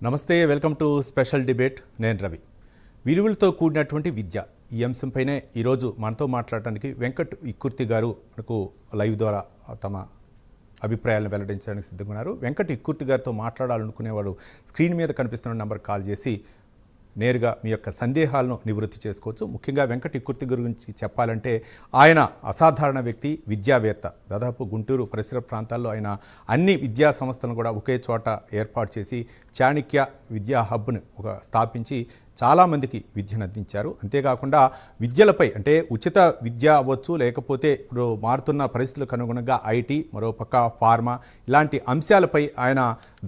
నమస్తే, welcome to special debate. నేను రవి. విలువలతో కూడినటువంటి విద్య ఈ అంశంపైనే ఈరోజు మనతో మాట్లాడటానికి వెంకట్ ఇక్కుర్తి గారు మనకు లైవ్ ద్వారా తమ అభిప్రాయాలను వెల్లడించడానికి సిద్ధంగా ఉన్నారు. వెంకట్ ఇక్కుర్తి గారితో మాట్లాడాలనుకునేవాడు స్క్రీన్ మీద కనిపిస్తున్న నెంబర్ కాల్ చేసి నేరుగా మీ యొక్క సందేహాలను నివృత్తి చేసుకోవచ్చు. ముఖ్యంగా వెంకట్ ఇక్కుర్తి గురించి చెప్పాలంటే ఆయన అసాధారణ వ్యక్తి, విద్యావేత్త. దాదాపు గుంటూరు పరిసర ప్రాంతాల్లో ఆయన అన్ని విద్యా సంస్థలను కూడా ఒకే చోట ఏర్పాటు చేసి చాణక్య విద్యా హబ్ను స్థాపించి చాలామందికి విద్యను అందించారు. అంతేకాకుండా విద్యలపై అంటే ఉచిత విద్య అవ్వచ్చు, లేకపోతే ఇప్పుడు మారుతున్న పరిస్థితులకు అనుగుణంగా ఐటీ, మరోపక్క ఫార్మా ఇలాంటి అంశాలపై ఆయన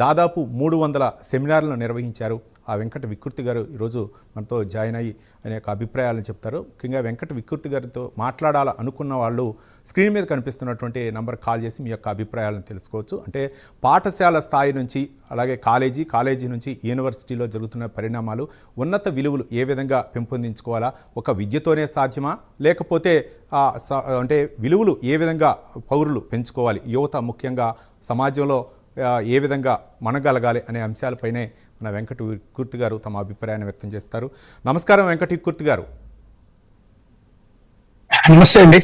దాదాపు 300 సెమినార్లను నిర్వహించారు. ఆ వెంకట వికృతి గారు ఈరోజు మనతో జాయిన్ అయ్యి ఆయన యొక్క అభిప్రాయాలను చెప్తారు. ముఖ్యంగా వెంకట వికృతి గారితో మాట్లాడాలనుకున్న వాళ్ళు స్క్రీన్ మీద కనిపిస్తున్నటువంటి నంబర్ కాల్ చేసి మీ యొక్క అభిప్రాయాలను తెలుసుకోవచ్చు. అంటే పాఠశాల స్థాయి నుంచి అలాగే కాలేజీ నుంచి యూనివర్సిటీలో జరుగుతున్న పరిణామాలు, ఉన్నత విలువలు ఏ విధంగా పెంపొందించుకోవాలా, ఒక విద్యతోనే సాధ్యమా, లేకపోతే అంటే విలువలు ఏ విధంగా పౌరులు పెంచుకోవాలి, యువత ముఖ్యంగా సమాజంలో ఏ విధంగా మనగలగాలి అనే అంశాలపైనే మన వెంకట వికృతి గారు తమ అభిప్రాయాన్ని వ్యక్తం చేస్తారు. నమస్కారం వెంకట వికృతి గారు. నమస్తే అండి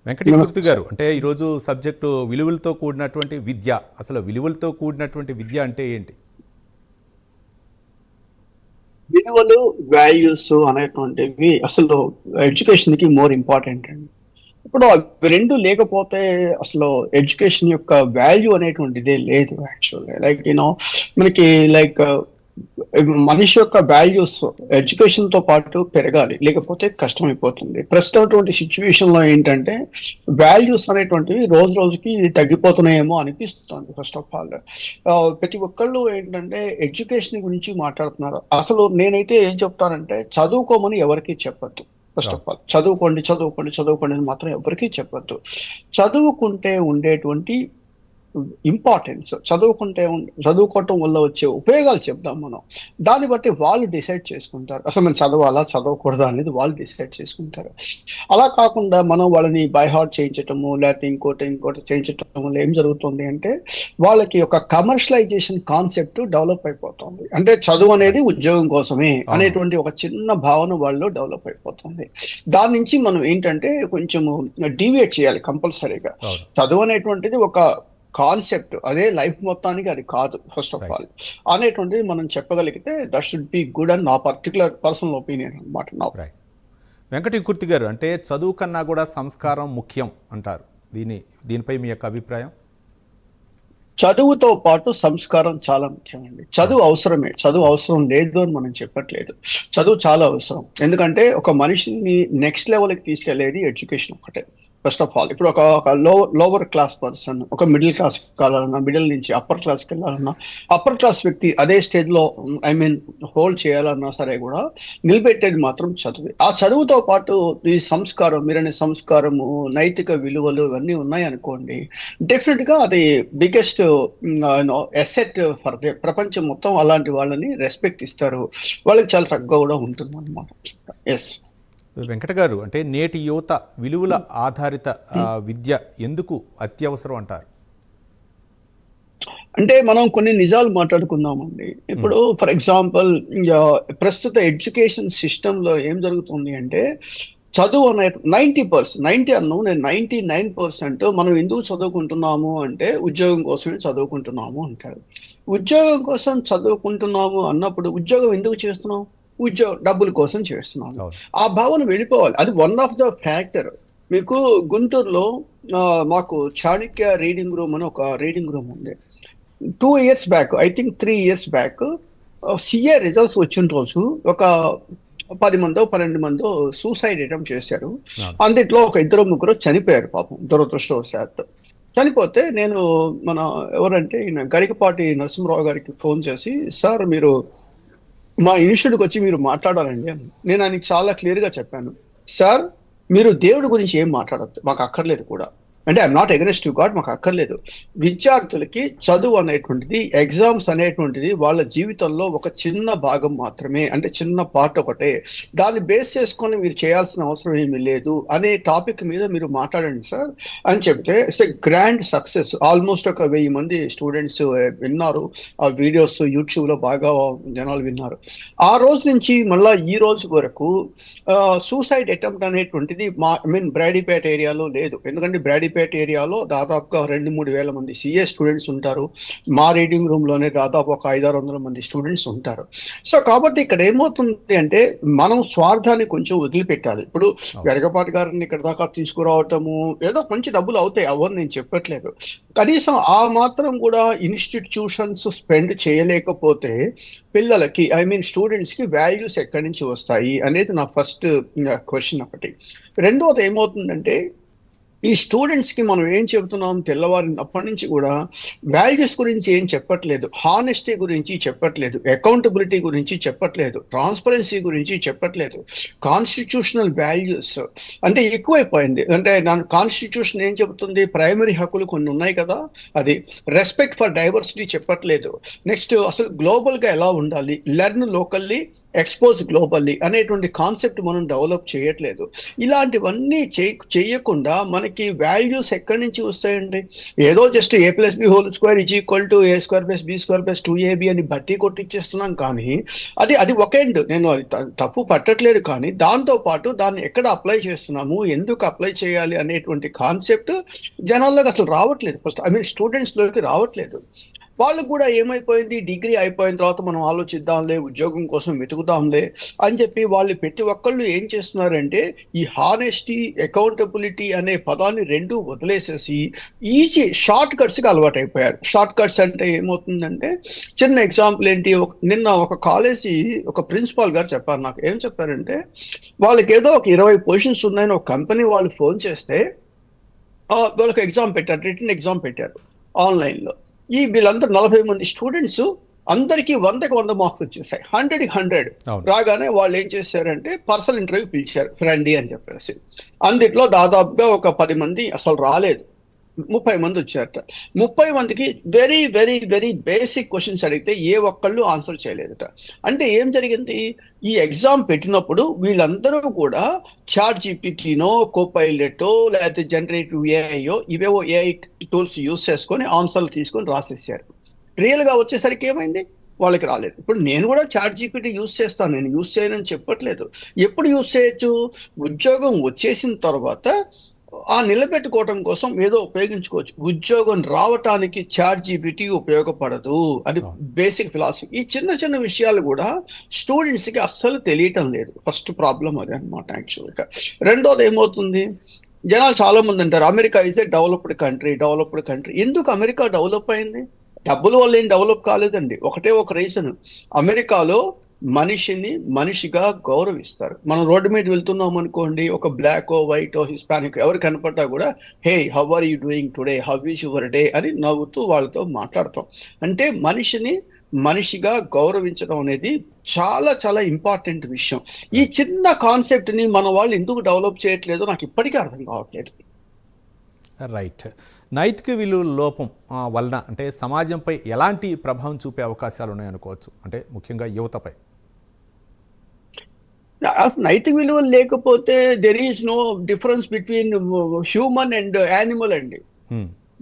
వెంకట వికృతి గారు. అంటే ఈరోజు సబ్జెక్టు విలువలతో కూడినటువంటి విద్య. అసలు విలువలతో కూడినటువంటి విద్య అంటే ఏంటి? విలువలు, వాల్యూస్ అనేటువంటివి అసలు ఎడ్యుకేషన్ కి మోర్ ఇంపార్టెంట్ అండి. ఇప్పుడు అవి రెండు లేకపోతే అసలు ఎడ్యుకేషన్ యొక్క వాల్యూ అనేటువంటిదే లేదు. యాక్చువల్గా మనకి మనిషి యొక్క వాల్యూస్ ఎడ్యుకేషన్ తో పాటు పెరగాలి, లేకపోతే కష్టమైపోతుంది. ప్రస్తుతం సిచ్యువేషన్ లో ఏంటంటే వాల్యూస్ అనేటువంటివి రోజు రోజుకి తగ్గిపోతున్నాయేమో అనిపిస్తుంది. ఫస్ట్ ఆఫ్ ఆల్ ప్రతి ఒక్కళ్ళు ఏంటంటే ఎడ్యుకేషన్ గురించి మాట్లాడుతున్నారు. అసలు నేనైతే ఏం చెప్తానంటే చదువుకోమని ఎవరికి చెప్పద్దు. ఫస్ట్ ఆఫ్ ఆల్ చదువుకోండి అని మాత్రం ఎవరికీ చెప్పొద్దు. చదువుకుంటే ఉండేటువంటి ఇంపార్టెన్స్, చదువుకోవటం వల్ల వచ్చే ఉపయోగాలు చెప్దాం మనం. దాన్ని బట్టి వాళ్ళు డిసైడ్ చేసుకుంటారు అసలు మనం చదవాలా చదవకూడదా అనేది వాళ్ళు డిసైడ్ చేసుకుంటారు. అలా కాకుండా మనం వాళ్ళని బై హార్ట్ చేయించటము, లేకపోతే ఇంకోటి చేయించటం వల్ల ఏం జరుగుతుంది అంటే వాళ్ళకి ఒక కమర్షియలైజేషన్ కాన్సెప్ట్ డెవలప్ అయిపోతుంది. అంటే చదువు అనేది ఉద్యోగం కోసమే అనేటువంటి ఒక చిన్న భావన వాళ్ళు డెవలప్ అయిపోతుంది. దాని నుంచి మనం ఏంటంటే కొంచెం డీవియేట్ చేయాలి కంపల్సరీగా. చదువు అనేటువంటిది ఒక కాన్సెప్ట్, అదే లైఫ్ మొత్తానికి అది కాదు ఫస్ట్ ఆఫ్ ఆల్ అనేటువంటిది మనం చెప్పగలిగితే that should be good and నా పర్టికులర్ పర్సనల్ ఒపీనియన్ అనమాట. వెంకట వికృతి గారు, అంటే చదువు కన్నా కూడా సంస్కారం ముఖ్యం అంటారు. దీనిపై మీ యొక్క అభిప్రాయం? చదువుతో పాటు సంస్కారం చాలా ముఖ్యమండి. చదువు అవసరమే, చదువు అవసరం లేదు అని మనం చెప్పట్లేదు. చదువు చాలా అవసరం. ఎందుకంటే ఒక మనిషిని నెక్స్ట్ లెవెల్కి తీసుకెళ్లేది ఎడ్యుకేషన్ ఒకటే. ఫస్ట్ ఆఫ్ ఆల్ ఇప్పుడు ఒక లోవర్ క్లాస్ పర్సన్ ఒక మిడిల్ క్లాస్ వెళ్ళాలన్నా, మిడిల్ నుంచి అప్పర్ క్లాస్కి వెళ్ళాలన్నా, అప్పర్ క్లాస్ వ్యక్తి అదే స్టేజ్ లో హోల్డ్ చేయాలన్నా సరే కూడా నిలబెట్టేది మాత్రం చదువు. ఆ చదువుతో పాటు ఈ సంస్కారం, మీరనే సంస్కారము, నైతిక విలువలు ఇవన్నీ ఉన్నాయి అనుకోండి, డెఫినెట్ గా అది బిగ్గెస్ట్ అసెట్ ఫర్ దే. ప్రపంచం మొత్తం అలాంటి వాళ్ళని రెస్పెక్ట్ ఇస్తారు, వాళ్ళకి చాలా తక్కువ కూడా ఉంటుంది అనమాట. ఎస్ వెంకట గారు, అంటే నేటి యువత విలువల ఆధారిత విద్య ఎందుకు అత్యవసరం అంటారు? అంటే మనం కొన్ని నిజాలు మాట్లాడుకుందామండి. ఇప్పుడు ఫర్ ఎగ్జాంపుల్ ప్రస్తుత ఎడ్యుకేషన్ సిస్టమ్ లో ఏం జరుగుతుంది అంటే చదువు అనే 90% అన్నాము, నేను 99% మనం ఎందుకు చదువుకుంటున్నాము అంటే ఉద్యోగం కోసమే చదువుకుంటున్నాము అంటారు. ఉద్యోగం కోసం చదువుకుంటున్నాము అన్నప్పుడు ఉద్యోగం ఎందుకు చేస్తున్నాం? డబ్బుల కోసం చేస్తున్నాము. ఆ భావన వెళ్ళిపోవాలి. అది వన్ ఆఫ్ ద ఫ్యాక్టర్. మీకు గుంటూరులో మాకు చాణక్య రీడింగ్ రూమ్ అని ఒక రీడింగ్ రూమ్ ఉంది. 2 years back, I think 3 years back CA results వచ్చిన రోజు ఒక 10 మందో 12 మందో సూసైడ్ అటెంప్ట్ చేశారు. అందులో ఒక 2-3 చనిపోయారు పాపం, దురదృష్టవశాత్తు. చనిపోతే నేను ఎవరంటే గరికపాటి నరసింహరావు గారికి ఫోన్ చేసి, సార్ మీరు మా ఇన్స్టిట్యూట్కి వచ్చి మీరు మాట్లాడాలండి అని. నేను ఆయనకి చాలా క్లియర్ గా చెప్పాను, సార్ మీరు దేవుడి గురించి ఏం మాట్లాడద్దు, మాకు అక్కర్లేదు కూడా. అంటే I'm not against you God, మాకు అక్కర్లేదు. విద్యార్థులకి చదువు అనేటువంటిది, ఎగ్జామ్స్ అనేటువంటిది వాళ్ళ జీవితంలో ఒక చిన్న భాగం మాత్రమే, అంటే చిన్న పార్ట్ ఒకటే. దాన్ని బేస్ చేసుకొని మీరు చేయాల్సిన అవసరం ఏమీ లేదు అనే టాపిక్ మీద మీరు మాట్లాడండి సార్ అని చెప్తే it's a grand success. Almost ఒక 1000 మంది స్టూడెంట్స్ విన్నారు ఆ వీడియోస్, యూట్యూబ్ లో బాగా జనాలు విన్నారు. ఆ రోజు నుంచి మళ్ళా ఈ రోజు వరకు సూసైడ్ అటెంప్ట్ అనేటువంటిది బ్రాడీపేట ఏరియాలో లేదు. ఎందుకంటే బ్రాడీపేట ఏరియాలో దాదాపుగా 2-3 వేల మంది సిఏ స్టూడెంట్స్ ఉంటారు. మా రీడింగ్ రూమ్ లోనే దాదాపు ఒక 500-600 మంది స్టూడెంట్స్ ఉంటారు. సో కాబట్టి ఇక్కడ ఏమవుతుంది అంటే మనం స్వార్థాన్ని కొంచెం వదిలిపెట్టాలి. ఇప్పుడు గరికపాటి గారిని ఇక్కడ దాకా తీసుకురావటము ఏదో కొంచెం డబ్బులు అవుతాయి, అవన్నీ నేను చెప్పట్లేదు. కనీసం ఆ మాత్రం కూడా ఇన్స్టిట్యూషన్స్ స్పెండ్ చేయలేకపోతే పిల్లలకి స్టూడెంట్స్ కి వాల్యూస్ ఎక్కడి నుంచి వస్తాయి అనేది నా ఫస్ట్ క్వశ్చన్ ఒకటి. రెండోది ఏమవుతుందంటే ఈ స్టూడెంట్స్ కి మనం ఏం చెబుతున్నాం, తెల్లవారినప్పటి నుంచి కూడా వాల్యూస్ గురించి ఏం చెప్పట్లేదు, హానెస్టీ గురించి చెప్పట్లేదు, అకౌంటబిలిటీ గురించి చెప్పట్లేదు, ట్రాన్స్పరెన్సీ గురించి చెప్పట్లేదు. కాన్స్టిట్యూషనల్ వాల్యూస్ అంటే ఎక్కువైపోయింది. అంటే దాని కాన్స్టిట్యూషన్ ఏం చెబుతుంది, ప్రైమరీ హక్కులు కొన్ని ఉన్నాయి కదా, అది రెస్పెక్ట్ ఫర్ డైవర్సిటీ చెప్పట్లేదు. నెక్స్ట్ అసలు గ్లోబల్ గా ఎలా ఉండాలి, లెర్న్ లోకల్లీ ఎక్స్పోజ్ గ్లోబల్లీ అనేటువంటి కాన్సెప్ట్ మనం డెవలప్ చేయట్లేదు. ఇలాంటివన్నీ చేయకుండా మనకి వాల్యూస్ ఎక్కడి నుంచి వస్తాయండి? ఏదో జస్ట్ a+b² =a²+b²+2ab అని బట్టి కొట్టిచ్చేస్తున్నాం. కానీ అది ఒక ఎండ్, నేను తప్పు పట్టట్లేదు. కానీ దాంతో పాటు దాన్ని ఎక్కడ అప్లై చేస్తున్నాము, ఎందుకు అప్లై చేయాలి అనేటువంటి కాన్సెప్ట్ జనాల్లోకి అసలు రావట్లేదు. ఫస్ట్ స్టూడెంట్స్ లోకి రావట్లేదు. వాళ్ళకు కూడా ఏమైపోయింది, డిగ్రీ అయిపోయిన తర్వాత మనం ఆలోచిద్దాంలే, ఉద్యోగం కోసం వెతుకుదాంలే అని చెప్పి వాళ్ళు ప్రతి ఒక్కళ్ళు ఏం చేస్తున్నారంటే ఈ హానెస్టీ, అకౌంటబిలిటీ అనే పదాన్ని రెండు వదిలేసేసి ఈజీ షార్ట్ కట్స్కి అలవాటు అయిపోయారు. షార్ట్ కట్స్ అంటే ఏమవుతుందంటే, చిన్న ఎగ్జాంపుల్ ఏంటి, నిన్న ఒక కాలేజీ ఒక ప్రిన్సిపాల్ గారు చెప్పారు నాకు. ఏం చెప్పారంటే వాళ్ళకి ఏదో ఒక 20 పొజిషన్స్ ఉన్నాయని ఒక కంపెనీ వాళ్ళు ఫోన్ చేస్తే వాళ్ళకి ఎగ్జామ్ పెట్టారు, రిటన్ ఎగ్జామ్ పెట్టారు ఆన్లైన్లో. వీళ్ళందరూ 40 మంది స్టూడెంట్స్, అందరికీ 100కి 100 మార్క్స్ వచ్చేసాయి, 100కి 100 రాగానే వాళ్ళు ఏం చేశారంటే పర్సనల్ ఇంటర్వ్యూ పిలిచారు, ఫ్రెండీ అని చెప్పేసి. అందుట్లో దాదాపుగా ఒక 10 మంది అసలు రాలేదు, 30 మంది వచ్చారట. 30 మందికి very very very basic questions అడిగితే ఏ ఒక్కళ్ళు ఆన్సర్ చేయలేదట. అంటే ఏం జరిగింది, ఈ ఎగ్జామ్ పెట్టినప్పుడు వీళ్ళందరూ కూడా ChatGPTనో, కోపైలెటో, లేకపోతే జనరేటివ్ ఏఐయో, ఇవేవో ఏఐ టూల్స్ యూస్ చేసుకొని ఆన్సర్లు తీసుకొని రాసేసారు. రియల్ గా వచ్చేసరికి ఏమైంది, వాళ్ళకి రాలేదు. ఇప్పుడు నేను కూడా ChatGPT యూస్ చేస్తాను, నేను యూస్ చేయనని చెప్పట్లేదు. ఎప్పుడు యూస్ చేయొచ్చు, ఉద్యోగం వచ్చేసిన తర్వాత ఆ నిలబెట్టుకోవడం కోసం ఏదో ఉపయోగించుకోవచ్చు. ఉద్యోగం రావటానికి ChatGPT ఉపయోగపడదు, అది బేసిక్ ఫిలాసఫీ. ఈ చిన్న చిన్న విషయాలు కూడా స్టూడెంట్స్ కి అస్సలు తెలియటం లేదు. ఫస్ట్ ప్రాబ్లం అదే అనమాట యాక్చువల్గా. రెండోది ఏమవుతుంది, జనాలు చాలా మంది అంటారు America is a developed country. ఎందుకు అమెరికా డెవలప్ అయింది? డబ్బుల వల్ల ఏం డెవలప్ కాలేదండి. ఒకటే ఒక రీజన్, అమెరికాలో మనిషిని మనిషిగా గౌరవిస్తారు. మనం రోడ్డు మీద వెళ్తున్నాం అనుకోండి, ఒక బ్లాక్, వైట్, హిస్పానిక్ ఎవరు కనపడ్డా కూడా hey how are you doing today, how is your day అని నవ్వుతూ వాళ్ళతో మాట్లాడతాం. అంటే మనిషిని మనిషిగా గౌరవించడం అనేది చాలా చాలా ఇంపార్టెంట్ విషయం. ఈ చిన్న కాన్సెప్ట్ ని మన వాళ్ళు ఎందుకు డెవలప్ చేయట్లేదో నాకు ఇప్పటికీ అర్థం కావట్లేదు. రైట్. నైతిక విలువల లోపం వలన అంటే సమాజంపై ఎలాంటి ప్రభావం చూపే అవకాశాలు ఉన్నాయనుకోవచ్చు, అంటే ముఖ్యంగా యువతపై? నైతిక విలువలు లేకపోతే there is no difference between human and animal అండి.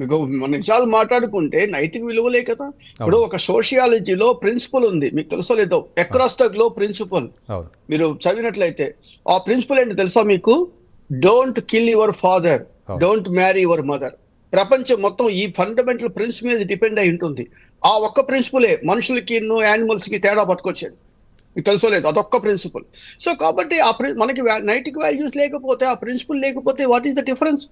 మీకు మన నిజాలు మాట్లాడుకుంటే నైతిక విలువలే కదా. ఇప్పుడు ఒక సోషియాలజీలో ప్రిన్సిపల్ ఉంది, మీకు తెలుసో లేదో, అక్రాస్ ద గ్లోబ్ ప్రిన్సిపల్. మీరు చదివినట్లయితే ఆ ప్రిన్సిపల్ ఏంటి తెలుసా మీకు? Don't kill your father, don't marry your mother. ప్రపంచం మొత్తం ఈ ఫండమెంటల్ ప్రిన్సిపల్ మీద డిపెండ్ అయి ఉంటుంది. ఆ ఒక్క ప్రిన్సిపలే మనుషులకి యానిమల్స్ కి తేడా పట్టుకొచ్చేది, మీకు తెలుసో లేదు, అదొక్క ప్రిన్సిపల్. సో కాబట్టి మనకి నైతిక వాల్యూస్ లేకపోతే, ఆ ప్రిన్సిపల్ లేకపోతే what is the difference?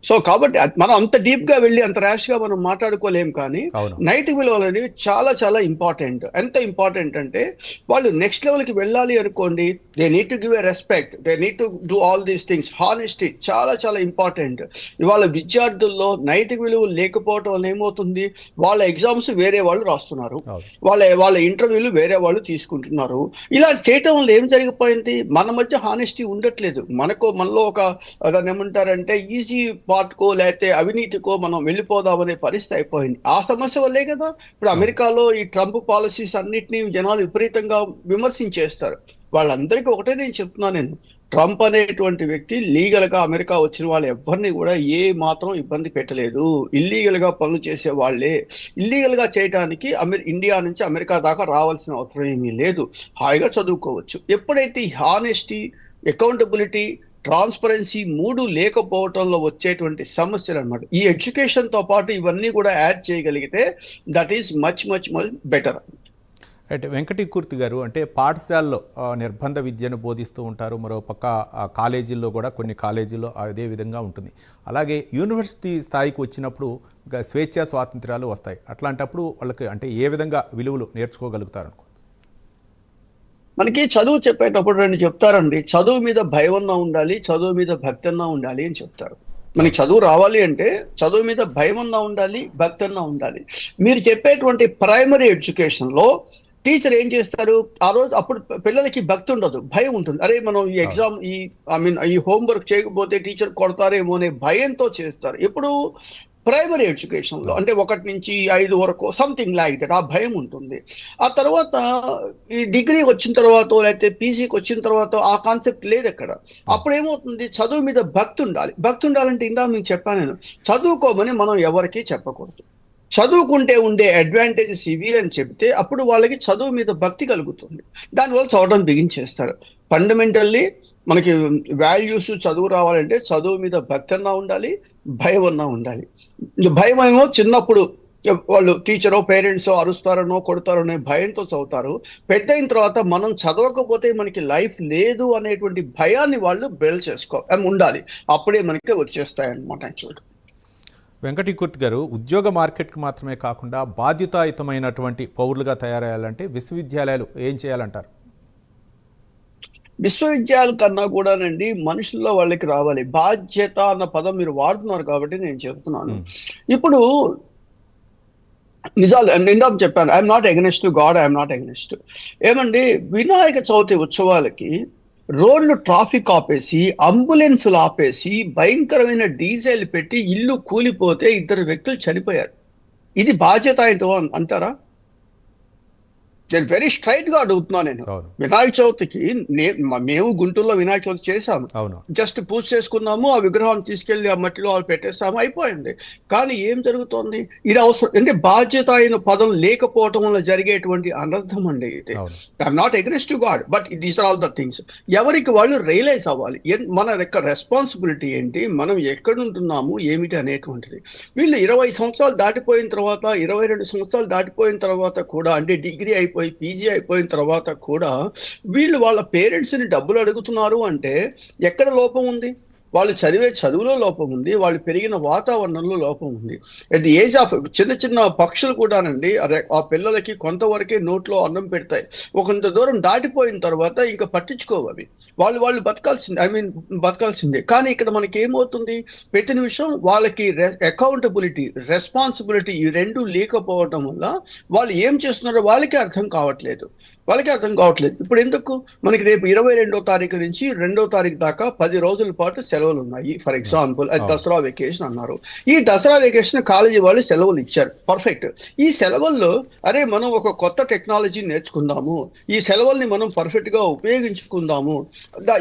So కాబట్టి మనం అంత డీప్ గా వెళ్ళి అంత ర్యాష్ గా మనం మాట్లాడుకోలేం. కానీ నైతిక విలువలు అనేవి చాలా చాలా ఇంపార్టెంట్. ఎంత ఇంపార్టెంట్ అంటే వాళ్ళు నెక్స్ట్ లెవెల్ కి వెళ్ళాలి అనుకోండి, they need to give a respect, they need to do all these things. Honesty చాలా చాలా ఇంపార్టెంట్. ఇవాళ విద్యార్థుల్లో నైతిక విలువలు లేకపోవడం వల్ల ఏమవుతుంది, వాళ్ళ ఎగ్జామ్స్ వేరే వాళ్ళు రాస్తున్నారు, వాళ్ళ ఇంటర్వ్యూలు వేరే వాళ్ళు తీసుకుంటున్నారు. ఇలా చేయటం వల్ల ఏం జరిగిపోయింది, మన మధ్య హానెస్టీ ఉండట్లేదు. మనలో ఒక దాన్ని ఏమంటారంటే ఈజీ పాటుకో లేకపోతే అవినీతికో మనం వెళ్ళిపోదామనే పరిస్థితి అయిపోయింది. ఆ సమస్య వల్లే కదా ఇప్పుడు అమెరికాలో ఈ ట్రంప్ పాలసీస్ అన్నిటినీ జనాలు విపరీతంగా విమర్శించేస్తారు. వాళ్ళందరికీ ఒకటే నేను చెప్తున్నాను, నేను ట్రంప్ అనేటువంటి వ్యక్తి లీగల్ గా అమెరికా వచ్చిన వాళ్ళు ఎవరిని కూడా ఏ మాత్రం ఇబ్బంది పెట్టలేదు. ఇల్లీగల్ గా పనులు చేసే వాళ్ళే. ఇల్లీగల్ గా చేయడానికి ఇండియా నుంచి అమెరికా దాకా రావాల్సిన అవసరం ఏమీ లేదు. హాయిగా చదువుకోవచ్చు. ఎప్పుడైతే ఈ హానెస్టీ, అకౌంటబిలిటీ, ట్రాన్స్పరెన్సీ మూడు లేకపోవటంలో వచ్చేటువంటి సమస్యలు అనమాట. ఈ ఎడ్యుకేషన్ తో పాటు ఇవన్నీ కూడా యాడ్ చేయగలిగితే that is much much much better. అయితే వెంకటీకూర్తి గారు, అంటే పాఠశాలలో నిర్బంధ విద్యను బోధిస్తూ ఉంటారు, మరో పక్క కాలేజీల్లో కూడా కొన్ని కాలేజీల్లో అదే విధంగా ఉంటుంది. అలాగే యూనివర్సిటీ స్థాయికి వచ్చినప్పుడు స్వేచ్ఛా స్వాతంత్ర్యాలు వస్తాయి. అట్లాంటప్పుడు వాళ్ళకి అంటే ఏ విధంగా విలువలు నేర్చుకోగలుగుతారు అనుకో? మనకి చదువు చెప్పేటప్పుడు రెండు చెప్తారండి, చదువు మీద భయం అన్నా ఉండాలి, చదువు మీద భక్తి అన్నా ఉండాలి అని చెప్తారు. మనకి చదువు రావాలి అంటే చదువు మీద భయం అన్నా ఉండాలి, భక్తి అన్నా ఉండాలి. మీరు చెప్పేటువంటి ప్రైమరీ ఎడ్యుకేషన్ లో టీచర్ ఏం చేస్తారు, ఆ రోజు అప్పుడు పిల్లలకి భక్తి ఉండదు, భయం ఉంటుంది. అరే మనం ఈ ఎగ్జామ్ ఈ హోంవర్క్ చేయకపోతే టీచర్ కొడతారేమో అనే భయంతో చేస్తారు. ఇప్పుడు ప్రైమరీ ఎడ్యుకేషన్ లో అంటే 1 నుంచి 5 వరకు సంథింగ్ లైక్ దట్ ఆ భయం ఉంటుంది. ఆ తర్వాత ఈ డిగ్రీ వచ్చిన తర్వాత లేకపోతే పీజీకి వచ్చిన తర్వాత ఆ కాన్సెప్ట్ లేదు అక్కడ. అప్పుడు ఏమవుతుంది, చదువు మీద భక్తి ఉండాలి. భక్తి ఉండాలంటే ఇందా మీకు చెప్పాను నేను, చదువుకోమని మనం ఎవరికీ చెప్పకూడదు. చదువుకుంటే ఉండే అడ్వాంటేజెస్ ఇవి అని చెప్తే అప్పుడు వాళ్ళకి చదువు మీద భక్తి కలుగుతుంది. దానివల్ల చదవడం బిగించేస్తారు. ఫండమెంటల్లీ మనకి వాల్యూస్ చదువు రావాలంటే చదువు మీద భక్తి అన్నా ఉండాలి, భయం అన్నా ఉండాలి. భయం ఏమో చిన్నప్పుడు వాళ్ళు టీచరో పేరెంట్స్ అరుస్తారనో కొడతారనే భయంతో చదువుతారు. పెద్ద అయిన తర్వాత మనం చదవకపోతే మనకి లైఫ్ లేదు అనేటువంటి భయాన్ని వాళ్ళు బిల్డ్ ఉండాలి. అప్పుడే మనకి వచ్చేస్తాయి అన్నమాట. యాక్చువల్గా వెంకటీకూర్తి గారు, ఉద్యోగ మార్కెట్కి మాత్రమే కాకుండా బాధ్యతాయుతమైనటువంటి పౌరులుగా తయారయ్యాలంటే విశ్వవిద్యాలయాలు ఏం చేయాలంటారు? విశ్వవిద్యాలయాల కన్నా కూడానండి మనుషుల్లో వాళ్ళకి రావాలి. బాధ్యత అన్న పదం మీరు వాడుతున్నారు కాబట్టి నేను చెప్తున్నాను. ఇప్పుడు నిజాలు నిందాం చెప్పాను, I'm not against God, I'm not against. ఏమండి, వినాయక చవితి ఉత్సవాలకి రోడ్లు ట్రాఫిక్ ఆపేసి, అంబులెన్సులు ఆపేసి, భయంకరమైన డీజిల్ పెట్టి ఇల్లు కూలిపోతే 2 వ్యక్తులు చనిపోయారు. ఇది బాధ్యత ఏంటో అంటారా? నేను వెరీ స్ట్రైట్ గా అడుగుతున్నాను. నేను వినాయక చవితికి మేము గుంటూరులో వినాయక చవితి చేసాము, జస్ట్ పూజ చేసుకున్నాము, ఆ విగ్రహాన్ని తీసుకెళ్లి ఆ మట్టిలో వాళ్ళు పెట్టేస్తాము, అయిపోయింది. కానీ ఏం జరుగుతోంది, ఇది అవసరం అంటే బాధ్యత అయిన పదం లేకపోవటం వల్ల జరిగేటువంటి అనర్థం అండి ఇది. I'm not against to God, but these are all the things. ఎవరికి వాళ్ళు రియలైజ్ అవ్వాలి మన యొక్క రెస్పాన్సిబిలిటీ ఏంటి, మనం ఎక్కడ ఉంటున్నాము ఏమిటి అనేటువంటిది. వీళ్ళు 20 సంవత్సరాలు దాటిపోయిన తర్వాత, 22 సంవత్సరాలు దాటిపోయిన తర్వాత కూడా, అంటే డిగ్రీ అయిపోయి పీజీ అయిపోయిన తర్వాత కూడా వీళ్ళు వాళ్ళ పేరెంట్స్ ని డబ్బులు అడుగుతున్నారు అంటే ఎక్కడ లోపం ఉంది? వాళ్ళు చదివే చదువులో లోపం ఉంది, వాళ్ళు పెరిగిన వాతావరణంలో లోపం ఉంది. అట్ ది ఏజ్ ఆఫ్ చిన్న పక్షులు కూడానండి ఆ పిల్లలకి కొంతవరకే నోట్లో అన్నం పెడతాయి. కొంత దూరం దాటిపోయిన తర్వాత ఇంకా పట్టించుకోవాలి. వాళ్ళు బతకాల్సిందే. కానీ ఇక్కడ మనకి ఏమవుతుంది, ప్రతి నిమిషం వాళ్ళకి అకౌంటబిలిటీ, రెస్పాన్సిబిలిటీ ఈ రెండు లేకపోవడం వల్ల వాళ్ళు ఏం చేస్తున్నారో వాళ్ళకే అర్థం కావట్లేదు. ఇప్పుడు ఎందుకు మనకి రేపు 22వ తారీఖు నుంచి 2వ తారీఖు దాకా 10 రోజుల పాటు సెలవులు ఉన్నాయి. ఫర్ ఎగ్జాంపుల్ అది దసరా వెకేషన్ అన్నారు. ఈ దసరా వెకేషన్ కాలేజీ వాళ్ళు సెలవులు ఇచ్చారు, పర్ఫెక్ట్. ఈ సెలవుల్లో అరే మనం ఒక కొత్త టెక్నాలజీ నేర్చుకుందాము, ఈ సెలవుల్ని మనం పర్ఫెక్ట్ గా ఉపయోగించుకుందాము.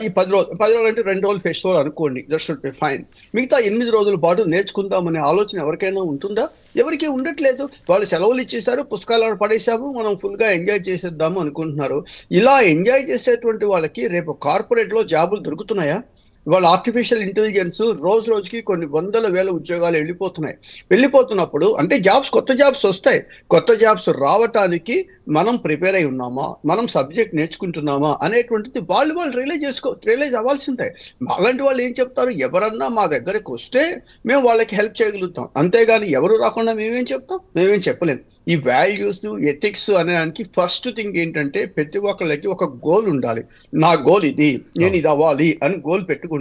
ఈ 10 రోజులు అంటే 2 రోజులు ఫెస్టివల్ అనుకోండి, దట్ షుడ్ బి ఫైన్. మిగతా 8 రోజుల పాటు నేర్చుకుందామనే ఆలోచన ఎవరికైనా ఉంటుందా? ఎవరికీ ఉండట్లేదు. వాళ్ళు సెలవులు ఇచ్చేసారు, పుస్తకాలు పడేసాము, మనం ఫుల్ గా ఎంజాయ్ చేసేద్దాము అనుకుంటున్నారు. ఇలా ఎంజాయ్ చేసేటువంటి వాళ్ళకి రేపు కార్పొరేట్ లో జాబులు దొరుకుతున్నాయా? ఇవాళ ఆర్టిఫిషియల్ ఇంటెలిజెన్స్ రోజు రోజుకి కొన్ని 100,000 ఉద్యోగాలు వెళ్ళిపోతున్నప్పుడు అంటే కొత్త జాబ్స్ వస్తాయి. కొత్త జాబ్స్ రావటానికి మనం ప్రిపేర్ అయి ఉన్నామా, మనం సబ్జెక్ట్ నేర్చుకుంటున్నామా అనేటువంటిది వాళ్ళు రియలైజ్ అవ్వాల్సిందే. అలాంటి వాళ్ళు ఏం చెప్తారు, ఎవరన్నా మా దగ్గరకు వస్తే మేము వాళ్ళకి హెల్ప్ చేయగలుగుతాం, అంతేగాని ఎవరు రాకుండా మేమేం చెప్తాం? మేమేం చెప్పలేం. ఈ వాల్యూస్, ఎథిక్స్ అనేదానికి ఫస్ట్ థింగ్ ఏంటంటే ప్రతి ఒక్కళ్ళకి ఒక గోల్ ఉండాలి. నా గోల్ ఇది, నేను ఇది అవ్వాలి అని గోల్ పెట్టుకుంటే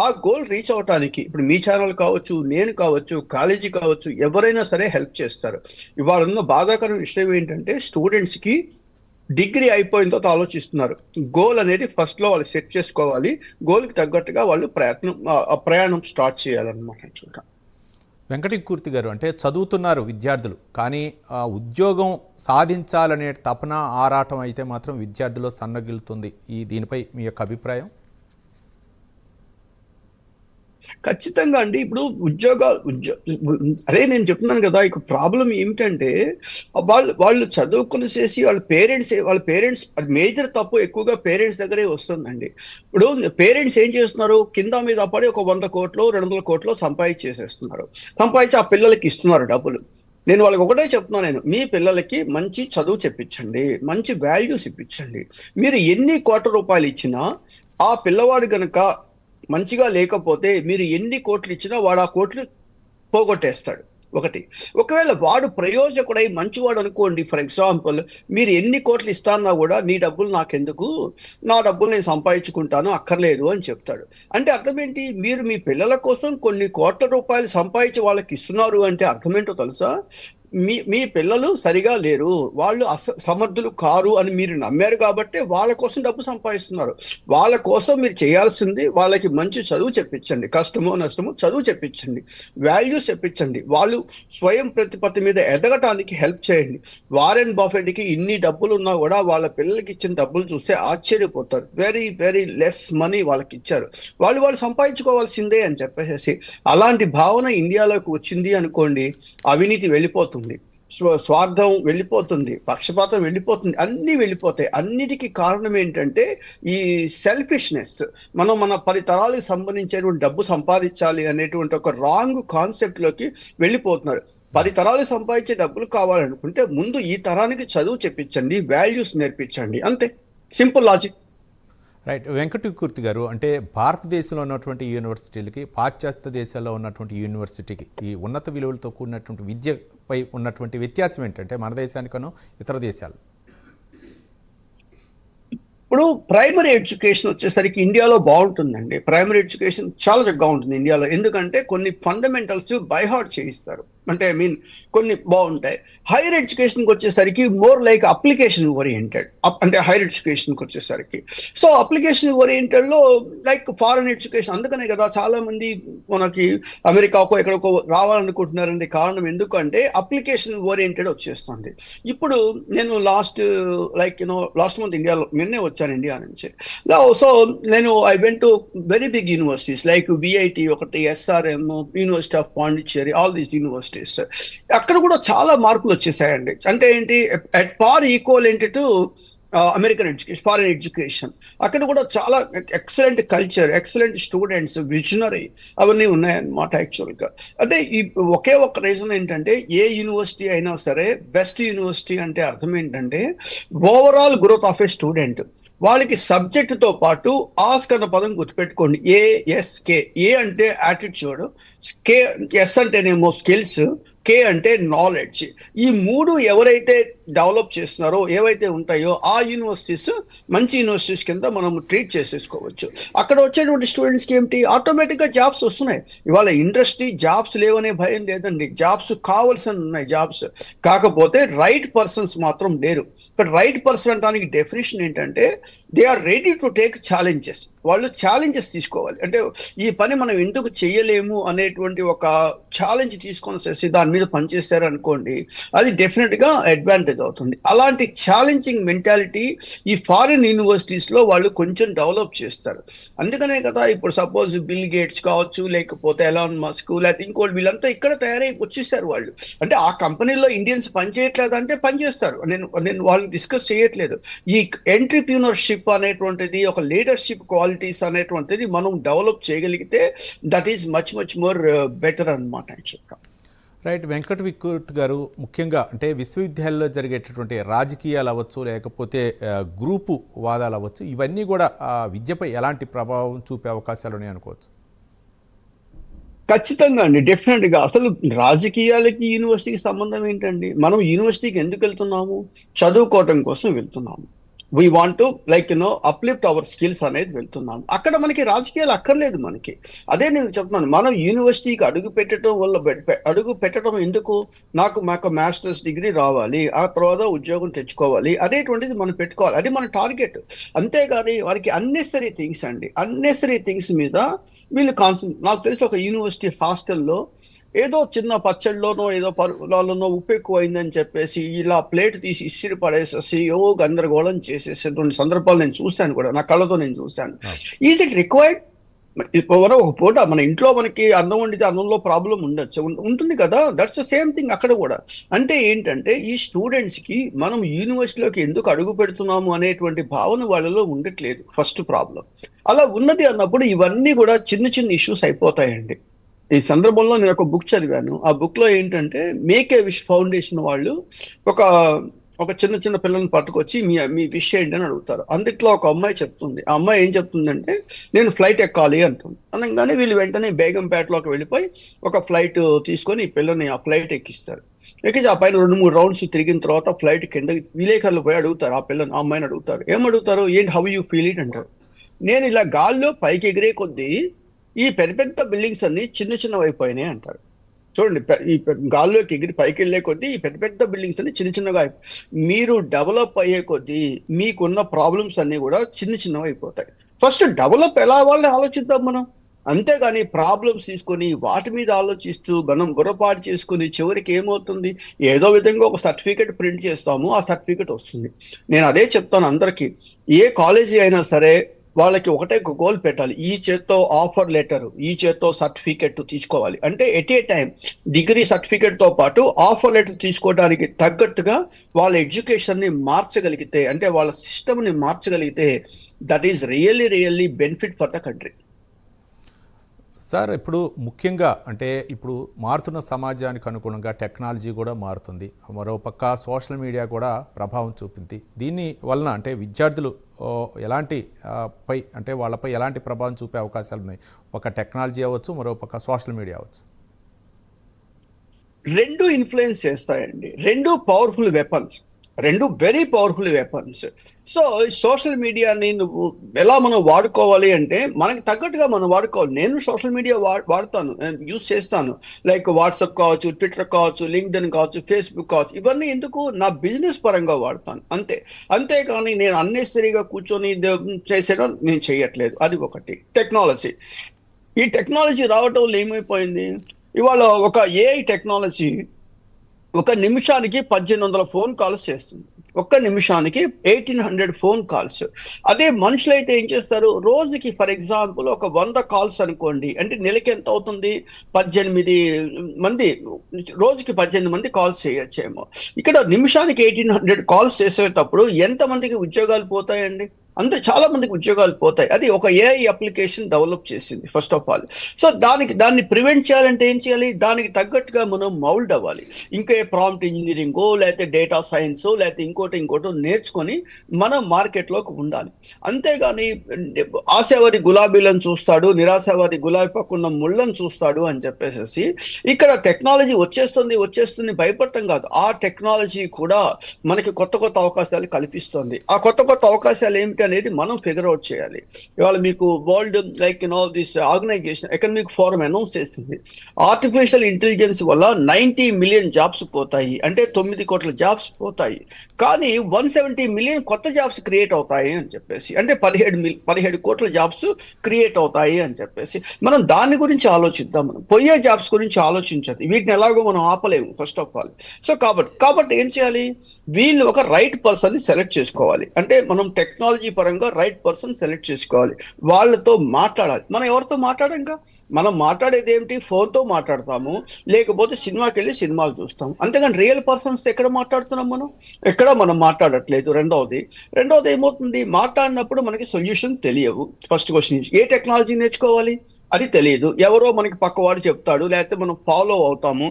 ఆ గోల్ రీచ్ అవటానికి ఇప్పుడు మీ ఛానల్ కావచ్చు, నేను కావచ్చు, కాలేజీ కావచ్చు, ఎవరైనా సరే హెల్ప్ చేస్తారు. ఇవాళ ఉన్న బాధాకరమైన విషయం ఏంటంటే స్టూడెంట్స్ కి డిగ్రీ అయిపోయిన తర్వాత ఆలోచిస్తున్నారు. గోల్ అనేది ఫస్ట్ లో వాళ్ళు సెట్ చేసుకోవాలి, గోల్కి తగ్గట్టుగా వాళ్ళు ప్రయాణం స్టార్ట్ చేయాలన్నమాట. యాక్చువల్గా వెంకటకీర్తి గారు, అంటే చదువుతున్నారు విద్యార్థులు, కానీ ఉద్యోగం సాధించాలనే తపన ఆరాటం అయితే మాత్రం విద్యార్థుల్లో సన్నగిలుతుంది. దీనిపై మీ యొక్క అభిప్రాయం? ఖచ్చితంగా అండి. ఇప్పుడు అదే నేను చెప్తున్నాను కదా, ఇక ప్రాబ్లం ఏమిటంటే వాళ్ళు చదువుకుని చేసి వాళ్ళ పేరెంట్స్ మేజర్ తప్పు ఎక్కువగా పేరెంట్స్ దగ్గరే వస్తుందండి. ఇప్పుడు పేరెంట్స్ ఏం చేస్తున్నారు, కింద మీద పడి ఒక 100 కోట్లు 200 కోట్లు సంపాదించి ఆ పిల్లలకి ఇస్తున్నారు డబ్బులు. నేను వాళ్ళకి ఒకటే చెప్తున్నాను, మీ పిల్లలకి మంచి చదువు చెప్పించండి, మంచి వాల్యూస్ ఇప్పించండి. మీరు ఎన్ని కోట్ల రూపాయలు ఇచ్చినా ఆ పిల్లవాడు గనక మంచిగా లేకపోతే మీరు ఎన్ని కోట్లు ఇచ్చినా వాడు ఆ కోట్లు పోగొట్టేస్తాడు. ఒకవేళ వాడు ప్రయోజకుడై మంచివాడు అనుకోండి, ఫర్ ఎగ్జాంపుల్ మీరు ఎన్ని కోట్లు ఇస్తాన్నా కూడా నీ డబ్బులు నాకెందుకు, నా డబ్బులు నేను సంపాదించుకుంటాను, అక్కర్లేదు అని చెప్తాడు. అంటే అర్థం ఏంటి, మీరు మీ పిల్లల కోసం కొన్ని కోట్ల రూపాయలు సంపాదించి వాళ్ళకి ఇస్తున్నారు అంటే అర్థమేంటో తెలుసా? మీ పిల్లలు సరిగా లేరు, వాళ్ళు సమర్థులు కారు అని మీరు నమ్మారు కాబట్టి వాళ్ళ కోసం డబ్బు సంపాదిస్తున్నారు. వాళ్ళ కోసం మీరు చేయాల్సింది వాళ్ళకి మంచి చదువు చెప్పించండి, కష్టమో నష్టమో చదువు చెప్పించండి, వాల్యూస్ చెప్పించండి, వాళ్ళు స్వయం ప్రతిపత్తి మీద ఎదగటానికి హెల్ప్ చేయండి. వారెన్ బఫెట్కి ఇన్ని డబ్బులు ఉన్నా కూడా వాళ్ళ పిల్లలకి ఇచ్చిన డబ్బులు చూస్తే ఆశ్చర్యపోతారు. వెరీ వెరీ లెస్ మనీ వాళ్ళకి ఇచ్చారు, వాళ్ళు సంపాదించుకోవాల్సిందే అని చెప్పేసి. అలాంటి భావన ఇండియాలోకి వచ్చింది అనుకోండి, అవినీతి వెళ్ళిపోతుంది, స్వార్థం వెళ్ళిపోతుంది, పక్షపాతం వెళ్ళిపోతుంది, అన్నీ వెళ్ళిపోతాయి. అన్నిటికీ కారణం ఏంటంటే ఈ సెల్ఫిష్నెస్. మన 10 తరాలకు సంబంధించేటువంటి డబ్బు సంపాదించాలి అనేటువంటి ఒక రాంగ్ కాన్సెప్ట్ లోకి వెళ్ళిపోతున్నారు. 10 తరాలు సంపాదించే డబ్బులు కావాలనుకుంటే ముందు ఈ తరానికి చదువు చెప్పించండి, వాల్యూస్ నేర్పించండి, అంతే. Simple logic. రైట్. వెంకటకీర్తి గారు, అంటే భారతదేశంలో ఉన్నటువంటి యూనివర్సిటీలకి పాశ్చాత్య దేశాల్లో ఉన్నటువంటి యూనివర్సిటీకి ఈ ఉన్నత విలువలతో కూడినటువంటి విద్యపై ఉన్నటువంటి వ్యత్యాసం ఏంటంటే మన దేశానికనో ఇతర దేశాలు? ఇప్పుడు ప్రైమరీ ఎడ్యుకేషన్ వచ్చేసరికి ఇండియాలో బాగుంటుందండి. ప్రైమరీ ఎడ్యుకేషన్ చాలా చక్కగా ఉంటుంది ఇండియాలో, ఎందుకంటే కొన్ని ఫండమెంటల్స్ బై హార్ట్ చేయిస్తారు, అంటే కొన్ని బాగుంటాయి. హైయర్ ఎడ్యుకేషన్కి వచ్చేసరికి మోర్ లైక్ అప్లికేషన్ ఓరియంటెడ్, అంటే హైయర్ ఎడ్యుకేషన్కి వచ్చేసరికి. సో అప్లికేషన్ ఓరియంటెడ్లో లైక్ ఫారెన్ ఎడ్యుకేషన్. అందుకనే కదా చాలా మంది మనకి అమెరికాకో ఎక్కడికో రావాలనుకుంటున్నారండి. కారణం ఎందుకంటే అప్లికేషన్ ఓరియంటెడ్ వచ్చేస్తుంది. ఇప్పుడు నేను లాస్ట్ మంత్ ఇండియాలో నిన్నే వచ్చాను ఇండియా నుంచి. సో నేను I went to very big universities like VIT ఒకటి, SRM, university of Pondicherry, all these universities. అక్కడ కూడా చాలా మార్పులు వచ్చేసాయండి. అంటే ఏంటి, at par equivalent to American education, foreign education. అక్కడ కూడా చాలా excellent culture, excellent students, visionary అవన్నీ ఉన్నాయన్నమాట. యాక్చువల్గా అంటే ఈ ఒకే ఒక రీజన్ ఏంటంటే, ఏ యూనివర్సిటీ అయినా సరే బెస్ట్ యూనివర్సిటీ అంటే అర్థం ఏంటంటే overall growth of A student. వాళ్ళకి సబ్జెక్టుతో పాటు ఆస్క్ అన్న పదం గుర్తుపెట్టుకోండి, ఏఎస్కే. ఏ అంటే యాటిట్యూడ్, ఎస్ అంటేనేమో స్కిల్స్, కే అంటే నాలెడ్జ్. ఈ 3 ఎవరైతే డెవలప్ చేస్తున్నారో, ఏవైతే ఉంటాయో ఆ యూనివర్సిటీస్ మంచి యూనివర్సిటీస్ కింద మనం ట్రీట్ చేసేసుకోవచ్చు. అక్కడ వచ్చేటువంటి స్టూడెంట్స్కి ఏమిటి, ఆటోమేటిక్గా జాబ్స్ వస్తున్నాయి. ఇవాళ ఇండస్ట్రీ జాబ్స్ లేవనే భయం లేదండి, జాబ్స్ కావాల్సిన ఉన్నాయి జాబ్స్. కాకపోతే రైట్ పర్సన్స్ మాత్రం లేరు. ఇక్కడ రైట్ పర్సన్ అనడానికి డెఫినేషన్ ఏంటంటే they are ready to take challenges. వాళ్ళు ఛాలెంజెస్ తీసుకోవాలి. అంటే ఈ పని మనం ఎందుకు చేయలేము అనేటువంటి ఒక ఛాలెంజ్ తీసుకొని చేసి దాని మీద పనిచేశారు అనుకోండి, అది డెఫినెట్ గా అడ్వాంటేజ్ అవుతుంది. అలాంటి ఛాలెంజింగ్ మెంటాలిటీ ఈ ఫారిన్ యూనివర్సిటీస్ లో వాళ్ళు కొంచెం డెవలప్ చేస్తారు. అందుకనే కదా ఇప్పుడు సపోజ్ బిల్ గేట్స్ కావచ్చు, లేకపోతే ఎలాన్ మస్క్, లేకపోతే ఇంకోటి, వీళ్ళంతా ఇక్కడ తయారై వచ్చేసారు వాళ్ళు. అంటే ఆ కంపెనీలో ఇండియన్స్ పనిచేయట్లేదు అంటే పనిచేస్తారు, నేను వాళ్ళని డిస్కస్ చేయట్లేదు. ఈ ఎంట్రప్రీనర్షిప్ అనేటువంటిది, ఒక లీడర్షిప్ క్వాలిటీస్ అనేటువంటిది మనం డెవలప్ చేయగలిగితే that is much more better అన్నమాట యాక్చువల్గా. రైట్. వెంకటకీర్తి గారు, ముఖ్యంగా అంటే విశ్వవిద్యాలయంలో జరిగేటటువంటి రాజకీయాలు అవ్వచ్చు, లేకపోతే గ్రూపు వాదాలు అవ్వచ్చు, ఇవన్నీ కూడా విద్యపై ఎలాంటి ప్రభావం చూపే అవకాశాలు ఉన్నాయి అనుకోవచ్చు? ఖచ్చితంగా అండి, డెఫినెట్ గా. అసలు రాజకీయాలకి యూనివర్సిటీకి సంబంధం ఏంటండి? మనం యూనివర్సిటీకి ఎందుకు వెళ్తున్నాము? చదువుకోవటం కోసం వెళ్తున్నాము. We want to like uplift our skills అనేది వెళ్తున్నాం. అక్కడ మనకి రాజకీయాలు అక్కర్లేదు మనకి. అదే నేను చెప్తున్నాను, మనం యూనివర్సిటీకి అడుగు పెట్టడం వల్ల అడుగు పెట్టడం ఎందుకు, మాకు మాస్టర్స్ డిగ్రీ రావాలి, ఆ తర్వాత ఉద్యోగం తెచ్చుకోవాలి అనేటువంటిది మనం పెట్టుకోవాలి. అది మన టార్గెట్. అంతేగాని వారికి అన్నెసరీ థింగ్స్ మీద వీళ్ళు నాకు తెలిసి ఒక యూనివర్సిటీ హాస్టల్లో ఏదో చిన్న పచ్చడిలోనో ఏదో పరులోనో ఉప్పు ఎక్కువైందని చెప్పేసి ఇలా ప్లేట్ తీసి ఇసిరి పడేసేసి గందరగోళం చేసేసేటువంటి సందర్భాలు నేను చూశాను కూడా, నా కళ్ళతో నేను చూశాను. Is it required? ఒక పూట మన ఇంట్లో మనకి అన్నం వండితే అన్నంలో ప్రాబ్లం ఉంటుంది కదా. దట్స్ ద సేమ్ థింగ్ అక్కడ కూడా. అంటే ఏంటంటే ఈ స్టూడెంట్స్ కి మనం యూనివర్సిటీలోకి ఎందుకు అడుగు పెడుతున్నాము అనేటువంటి భావన వాళ్ళలో ఉండట్లేదు. ఫస్ట్ ప్రాబ్లం అలా ఉన్నది అన్నప్పుడు ఇవన్నీ కూడా చిన్న చిన్న ఇష్యూస్ అయిపోతాయండి. ఈ సందర్భంలో నేను ఒక బుక్ చదివాను. ఆ బుక్ లో ఏంటంటే మేక్ ఏ విష్ ఫౌండేషన్ వాళ్ళు ఒక చిన్న పిల్లల్ని పట్టుకొచ్చి మీ విష్ ఏంటి అని అడుగుతారు. అందుట్లో ఒక అమ్మాయి చెప్తుంది. ఆ అమ్మాయి ఏం చెప్తుందంటే నేను ఫ్లైట్ ఎక్కాలి అంటుంది. అనగానే వీళ్ళు వెంటనే బేగంపేటలోకి వెళ్ళిపోయి ఒక ఫ్లైట్ తీసుకొని ఈ పిల్లని ఆ ఫ్లైట్ ఎక్కిస్తారు. ఎక్కించి ఆ పైన 2-3 రౌండ్స్ తిరిగిన తర్వాత ఫ్లైట్ కింద విలేకరులు పోయి అడుగుతారు ఆ పిల్లని, ఆ అమ్మాయిని అడుగుతారు. ఏమడుగుతారు, ఏంటి హౌ యూ ఫీల్ ఇట్ అంటారు. నేను ఇలా గాల్లో పైకి ఎగిరే కొద్దీ ఈ పెద్ద బిల్డింగ్స్ అన్ని చిన్నవి అయిపోయినాయి అంటారు. చూడండి, ఈ గాల్లోకి ఎగిరి పైకి వెళ్లే కొద్దీ ఈ పెద్ద బిల్డింగ్స్ అన్ని చిన్నగా మీరు డెవలప్ అయ్యే కొద్దీ మీకున్న ప్రాబ్లమ్స్ అన్ని కూడా చిన్నవి అయిపోతాయి. ఫస్ట్ డెవలప్ ఎలా అవ్వాలని ఆలోచిద్దాం మనం. అంతేగాని ప్రాబ్లమ్స్ తీసుకొని వాటి మీద ఆలోచిస్తూ మనం బుర్రపాటు చేసుకుని చివరికి ఏమవుతుంది, ఏదో విధంగా ఒక సర్టిఫికెట్ ప్రింట్ చేస్తాము, ఆ సర్టిఫికెట్ వస్తుంది. నేను అదే చెప్తాను అందరికీ, ఏ కాలేజీ అయినా సరే వాళ్ళకి ఒకటే గోల్ పెట్టాలి. ఈ చేత్తో ఆఫర్ లెటర్, ఈ చేత్తో సర్టిఫికెట్ తీసుకోవాలి. అంటే at a time degree certificate తో పాటు ఆఫర్ లెటర్ తీసుకోవడానికి తగ్గట్టుగా వాళ్ళ ఎడ్యుకేషన్ ని మార్చగలిగితే, అంటే వాళ్ళ సిస్టమ్ ని మార్చగలిగితే that is really benefit for the country. Sir, ఇప్పుడు ముఖ్యంగా అంటే ఇప్పుడు మారుతున్న సమాజానికి అనుగుణంగా టెక్నాలజీ కూడా మారుతుంది. మరోపక్క సోషల్ మీడియా కూడా ప్రభావం చూపింది. దీని వలన అంటే విద్యార్థులు వాళ్ళపై ఎలాంటి ప్రభావం చూపే అవకాశాలు ఉన్నాయి? ఒక టెక్నాలజీ అవ్వచ్చు, మరోపక్క సోషల్ మీడియా అవ్వచ్చు. రెండు ఇన్ఫ్లుయెన్స్ చేస్తాయండి. రెండు పవర్ఫుల్ వెపన్స్, రెండు very powerful weapons. So social మీడియాని నువ్వు ఎలా మనం వాడుకోవాలి అంటే మనకి తగ్గట్టుగా మనం వాడుకోవాలి. నేను సోషల్ మీడియా వాడతాను, యూజ్ చేస్తాను. లైక్ వాట్సాప్ కావచ్చు, ట్విట్టర్ కావచ్చు, లింక్డ్ఇన్ కావచ్చు, ఫేస్బుక్ కావచ్చు. ఇవన్నీ ఎందుకు, నా బిజినెస్ పరంగా వాడతాను అంతేకాని నేను అన్నెసరీగా కూర్చొని చేసేయడం నేను చేయట్లేదు. అది ఒకటి. టెక్నాలజీ, ఈ టెక్నాలజీ రావటం వల్ల ఏమైపోయింది, ఇవాళ ఒక ఏఐ టెక్నాలజీ ఒక నిమిషానికి 1800 ఫోన్ కాల్స్ చేస్తుంది. ఒక్క నిమిషానికి 1800 ఫోన్ కాల్స్. అదే మనుషులైతే ఏం చేస్తారు, రోజుకి ఫర్ ఎగ్జాంపుల్ ఒక 100 కాల్స్ అనుకోండి, అంటే నెలకి ఎంత అవుతుంది, 18 మంది, రోజుకి 18 మంది కాల్స్ చేయొచ్చేమో. ఇక్కడ నిమిషానికి 1800 కాల్స్ చేసేటప్పుడు ఎంతమందికి ఉద్యోగాలు పోతాయండి? చాలా మందికి ఉద్యోగాలు పోతాయి. అది ఒక ఏఐ అప్లికేషన్ డెవలప్ చేసింది ఫస్ట్ ఆఫ్ ఆల్. సో దాన్ని ప్రివెంట్ చేయాలంటే ఏం చేయాలి, దానికి తగ్గట్టుగా మనం మౌల్డ్ అవ్వాలి. ఇంకా ప్రాంప్ట్ ఇంజనీరింగో లేకపోతే డేటా సైన్సో లేకపోతే ఇంకోటో నేర్చుకొని మనం మార్కెట్లోకి ఉండాలి. అంతేగాని ఆశావాది గులాబీలను చూస్తాడు, నిరాశావాది గులాబీ పక్కన ముళ్ళను చూస్తాడు అని చెప్పేసి ఇక్కడ టెక్నాలజీ వచ్చేస్తుంది భయపడటం కాదు. ఆ టెక్నాలజీ కూడా మనకి కొత్త అవకాశాలు కల్పిస్తుంది. ఆ కొత్త అవకాశాలు ఏమిటి అనేది మనం ఫిగర్ అవుట్ చేయాలి. ఇవాళ మీకు world this organisation economic forum announce చేస్తుంది, ఆర్టిఫిషియల్ ఇంటెలిజెన్స్ వల్ల 90 మిలియన్ జాబ్స్ పోతాయి, అంటే 9 కోట్ల జాబ్స్ పోతాయి. కానీ 170 మిలియన్ కొత్త జాబ్స్ క్రియేట్ అవుతాయి అని చెప్పేసి, అంటే 17 కోట్ల జాబ్స్ క్రియేట్ అవుతాయి అని చెప్పేసి మనం దాని గురించి ఆలోచిద్దాం. మనం పోయే జాబ్స్ గురించి ఆలోచించదు. వీటిని ఎలాగో మనం ఆపలేము ఫస్ట్ ఆఫ్ ఆల్. సో కాబట్టి ఏం చేయాలి, వీళ్ళు ఒక రైట్ పర్సన్ ని సెలెక్ట్ చేసుకోవాలి. అంటే మనం టెక్నాలజీ పరంగా రైట్ పర్సన్ సెలెక్ట్ చేసుకోవాలి, వాళ్ళతో మాట్లాడాలి. మనం ఎవరితో మాట్లాడంగా, మనం మాట్లాడేది ఏమిటి, ఫోన్తో మాట్లాడతాము, లేకపోతే సినిమాకి వెళ్ళి సినిమాలు చూస్తాం. అంతేగాని రియల్ పర్సన్స్ ఎక్కడ మాట్లాడుతున్నాం, మనం మాట్లాడట్లేదు. రెండవది ఏమవుతుంది, మాట్లాడినప్పుడు మనకి సొల్యూషన్ తెలియవు. ఫస్ట్ క్వశ్చన్, ఏ టెక్నాలజీ నేర్చుకోవాలి అది తెలియదు. ఎవరో మనకి పక్కవాడు చెప్తాడు, లేకపోతే మనం ఫాలో అవుతాము.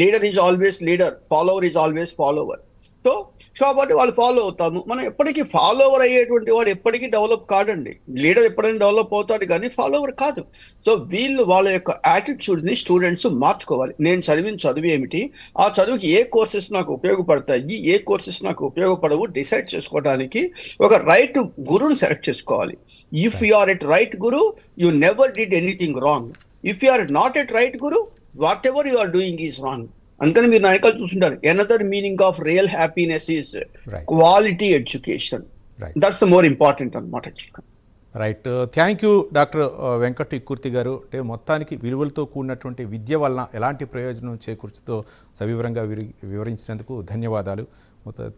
Leader is always leader, follower is always follower. So కాబట్టి వాళ్ళు ఫాలో అవుతాము. మనం ఎప్పటికీ ఫాలోవర్ అయ్యేటువంటి వాడు ఎప్పటికీ డెవలప్ కాడండి. లీడర్ ఎప్పుడైనా డెవలప్ అవుతాడు కానీ ఫాలోవర్ కాదు. సో వీళ్ళు వాళ్ళ యొక్క యాటిట్యూడ్ ని స్టూడెంట్స్ మార్చుకోవాలి. నేను చదివిన చదువు ఏమిటి, ఆ చదువుకి ఏ కోర్సెస్ నాకు ఉపయోగపడతాయి, ఏ కోర్సెస్ నాకు ఉపయోగపడవు డిసైడ్ చేసుకోవడానికి ఒక రైట్ గురువుని సెలెక్ట్ చేసుకోవాలి. If you are at right guru, you never did anything wrong. If you are not at right guru, whatever you are doing is wrong. అందుకని మీరు నాయకులు చూస్తుంటారు, another meaning of real happiness is quality education. That's the more important అన్నమాట. Right, thank you doctor Venkat Ikkurthi garu. అంటే మొత్తానికి విలువలతో కూడినటువంటి విద్య వలన ఎలాంటి ప్రయోజనం చేకూర్చుతో సవివరంగా వివరించినందుకు ధన్యవాదాలు.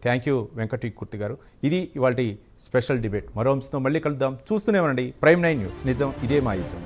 థ్యాంక్ యూ వెంకట్ ఇక్కుర్తి గారు. ఇది ఇవాళ స్పెషల్ డిబేట్. మరో అంశంతో మళ్ళీ కలుద్దాం. చూస్తూనే ఉండండి ప్రైమ్ 9 న్యూస్. నిజం ఇదే మా ఇజం.